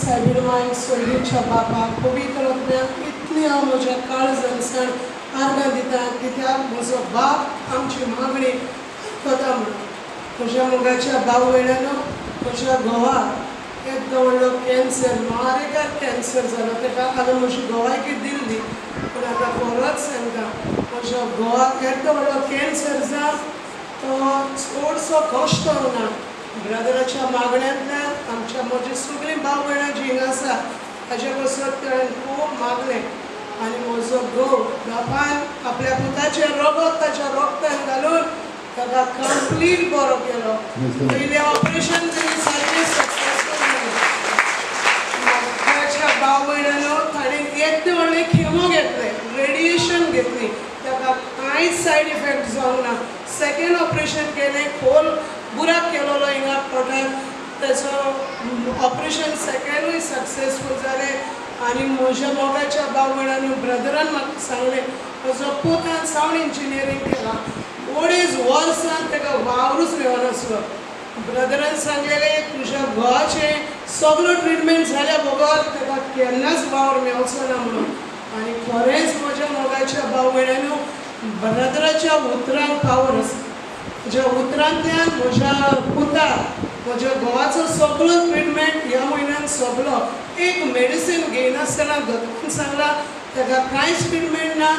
सायबीण मांय सोयरीच्या बापाक पवित्र रत्नाक इतली हांव म्हज्या काळजानसाण आर्गां दिता कित्याक म्हजो बाप आमची मागणी आयकता म्हणून. म्हज्या मोगाच्या भाव भयणांनो, म्हज्या घोवाक एकदम व्हडलो कॅन्सर, मारेकार कॅन्सर जालो. ताका हांवें म्हजी घोवायकी दिल्ली, पूण आतां परत सांगता म्हज्या घोवाक एकदम व्हडलो कॅन्सर जावन तो चडसो कश्ट ना. ब्रदराच्या मागण्यांतल्यान आमच्या म्हजी सगळीं भाव भयणां जी हिंगा आसा ताचे पासून ताणें खूब मागलें आनी म्हजो घोव बापान आपल्या पुताचें रगत ताच्या रोगतान घालून ताका कंप्लीट बरो केलो. पयलें ऑपरेशन ताणें सारकें सक्सेसफूल जालें. म्हाज्या भाव भयणांनो, ताणें एकदम व्हडलें केमो घेतलें, रेडिएशन घेतली, ताका कांयच सायड इफेक्ट जावंक ना. सेकेंड ऑपरेशन केलें, खोल बुराक केलोलो हिंगा पोटाक, ताचो ऑपरेशन सेकेंडूय सक्सेसफूल जालें. आनी म्हज्या मोगाच्या भाव भयणांनो, ब्रदरान म्हाका सांगलें म्हजो पुतान सावंड इंजिनियरींग केलां, अडेज वर्सां ताका वावरूच मेळनासलो. ब्रदरान सांगलेलें तुज्या घोवाचें सगळो ट्रिटमेंट जाल्या बगर ताका केन्नाच वावर मेळचो ना म्हणून. आनी खरेंच म्हज्या मोगाच्या भाव भयणांनो, ब्रदराच्या उतरांक पावर आसा. म्हज्या उतरांतल्यान म्हज्या पुताक म्हज्या घोवाचो सगळो ट्रिटमेंट ह्या म्हयन्यान सोंपलो. एक मेडिसीन घेयनासतना दोतोरान सांगलां ताका कांयच ट्रिटमेंट ना,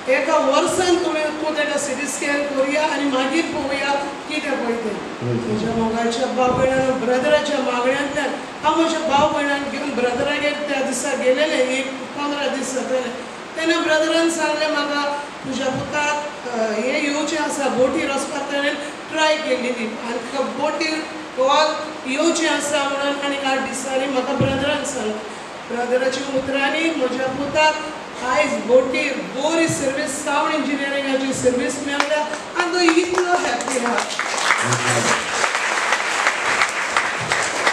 एका वर्सान तूं ताका सिटी स्कॅन करुया आनी मागीर पळोवया कितें पळय तें. म्हज्या मोगाच्या भाव भयणांनो, ब्रदराच्या मागण्यांतल्यान हांव म्हज्या भाव भयणांक घेवन ब्रदरागेर त्या दिसा गेलेलें, एक 15 दीस जाताले. तेन्ना ब्रदरान सांगलें म्हाका तुज्या पुताक हें येवचें आसा, बोटीर वचपाक ताणें ट्राय केलेली आनी ताका बोटीर कॉल येवचें आसा म्हणून. आनी 8 दिसांनी म्हाका ब्रदरान सांगलें. ब्रदराच्या उतरांनी म्हज्या पुताक आयज बोटीर बरी सर्वीस, सावंड इंजिनियरिंगाची सर्वीस मेळ्ळ्या आनी तो इतलो हॅप्पी आहा.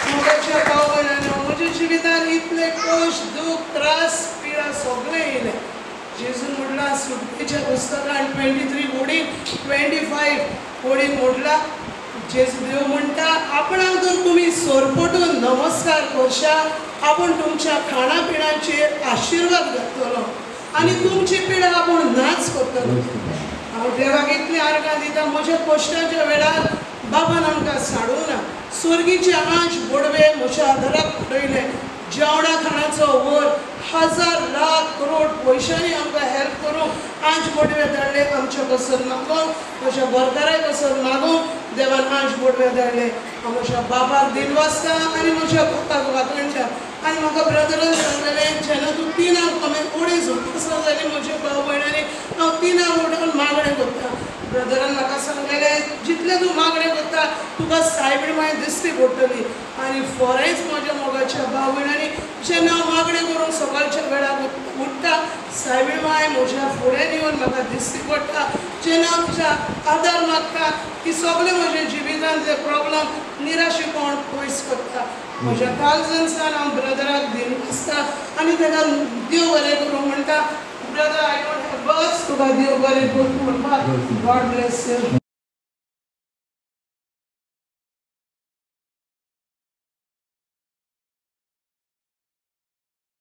मोगाच्या भाव भयणांनो, म्हज्या जिवितान इतले कश्ट, दूख, त्रास, पिडा सगळें येयलें. जेजून म्हणलां सुटकेच्या पुस्तकान 23:25 ओळीन म्हणलां, जेजू देव म्हणटा आपणाक जर तुमी सोरपटून नमस्कार करशा, आपूण तुमच्या खाणा पिणाचेर आशिर्वाद घातलो आनी तुमची पिडा आपूण नाच करतलो. हांव देवाक इतली आर्गां दिता, म्हज्या कश्टाच्या वेळार बाबान आमकां साडूंक ना. स्वर्गीचे आंश बोडवे म्हज्या आदाराक पडयले. जेवणा खाणाचो वर 1000 लाख करोड पयशांनी आमकां हेल्प करूंक आंश बोडवे धाडले. आमच्या पासून मागोवंक, म्हज्या गोरकाराय पासून मागोवंक देवान आंश बोडवे धाडले. हांव म्हज्या बापाक दिनवासता आनी म्हज्या बापाक वागणटा. आनी म्हाका ब्रदरान सांगलेलें जेन्ना तूं 3 अडेज वर्सां जालीं म्हज्या भाव भयणांनी हांव 3 उठून मागणें करता. ब्रदरान म्हाका सांगलेलें जितलें तूं मागणें करता तुका सायबीण मांय दिसती पडटली. आनी खरेंच म्हज्या मोगाच्या भाव भयणांनी जेन्ना हांव मागणें करूंक सकाळच्या वेळार उठ्ठा, सायबीण मांय म्हज्या फुडें येवन म्हाका दिसती पडटा. जेन्ना हांव तिच्या आदार मागता ती सगळे म्हज्या जिवितांतले प्रॉब्लम, निराशेपण पयस करता. म्हज्या काळजानसाण हांव ब्रदराक दिनवासता आनी ताका देव बरें करूं म्हणटा. Brother, I don't have words, तुका देव बरें करूं म्हणपाक. God bless you.